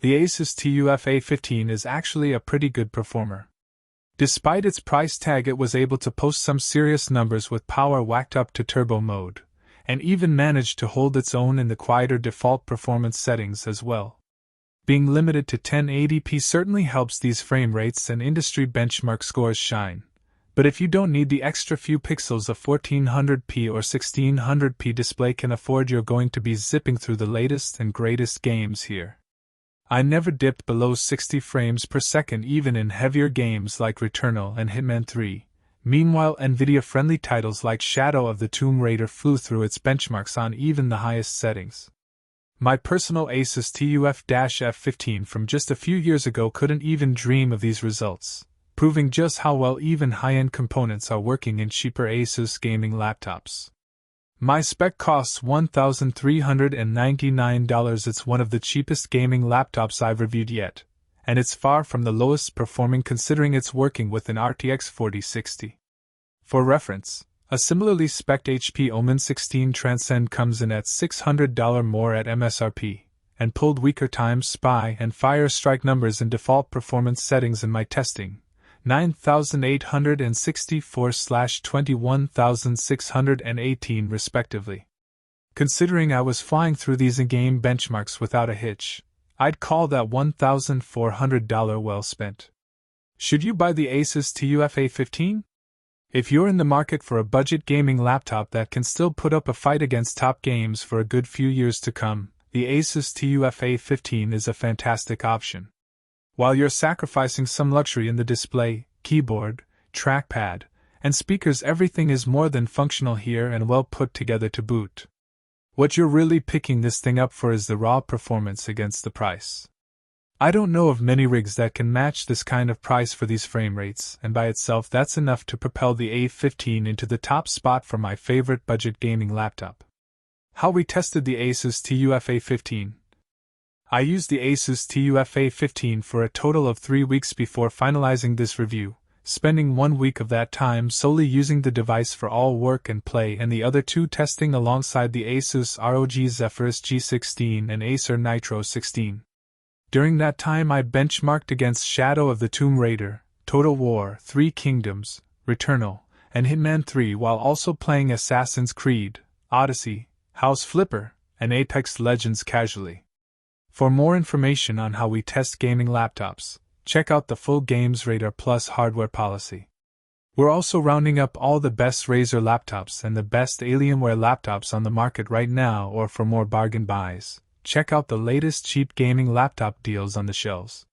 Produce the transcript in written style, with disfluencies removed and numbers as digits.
the Asus TUF A15 is actually a pretty good performer. Despite its price tag, it was able to post some serious numbers with power whacked up to turbo mode, and even managed to hold its own in the quieter default performance settings as well. Being limited to 1080p certainly helps these frame rates and industry benchmark scores shine, but if you don't need the extra few pixels a 1400p or 1600p display can afford, you're going to be zipping through the latest and greatest games here. I never dipped below 60 frames per second even in heavier games like Returnal and Hitman 3. Meanwhile, Nvidia-friendly titles like Shadow of the Tomb Raider flew through its benchmarks on even the highest settings. My personal Asus TUF F15 from just a few years ago couldn't even dream of these results, proving just how well even high-end components are working in cheaper Asus gaming laptops. My spec costs $1,399. It's one of the cheapest gaming laptops I've reviewed yet, and it's far from the lowest performing considering it's working with an RTX 4060. For reference, a similarly spec'd HP Omen 16 Transcend comes in at $600 more at MSRP, and pulled weaker Times Spy and Fire Strike numbers in default performance settings in my testing, 9,864/21,618 respectively. Considering I was flying through these in-game benchmarks without a hitch, I'd call that $1,400 well spent. Should you buy the Asus TUF A15? If you're in the market for a budget gaming laptop that can still put up a fight against top games for a good few years to come, the Asus TUF A15 is a fantastic option. While you're sacrificing some luxury in the display, keyboard, trackpad, and speakers, everything is more than functional here and well put together to boot. What you're really picking this thing up for is the raw performance against the price. I don't know of many rigs that can match this kind of price for these frame rates, and by itself that's enough to propel the A15 into the top spot for my favorite budget gaming laptop. How we tested the Asus TUF A15. I used the Asus TUF A15 for a total of 3 weeks before finalizing this review, spending 1 week of that time solely using the device for all work and play and the other 2 testing alongside the Asus ROG Zephyrus G16 and Acer Nitro 16. During that time I benchmarked against Shadow of the Tomb Raider, Total War, 3 Kingdoms, Returnal, and Hitman 3 while also playing Assassin's Creed, Odyssey, House Flipper, and Apex Legends casually. For more information on how we test gaming laptops, check out the full Games Radar Plus hardware policy. We're also rounding up all the best Razer laptops and the best Alienware laptops on the market right now, or for more bargain buys, check out the latest cheap gaming laptop deals on the shelves.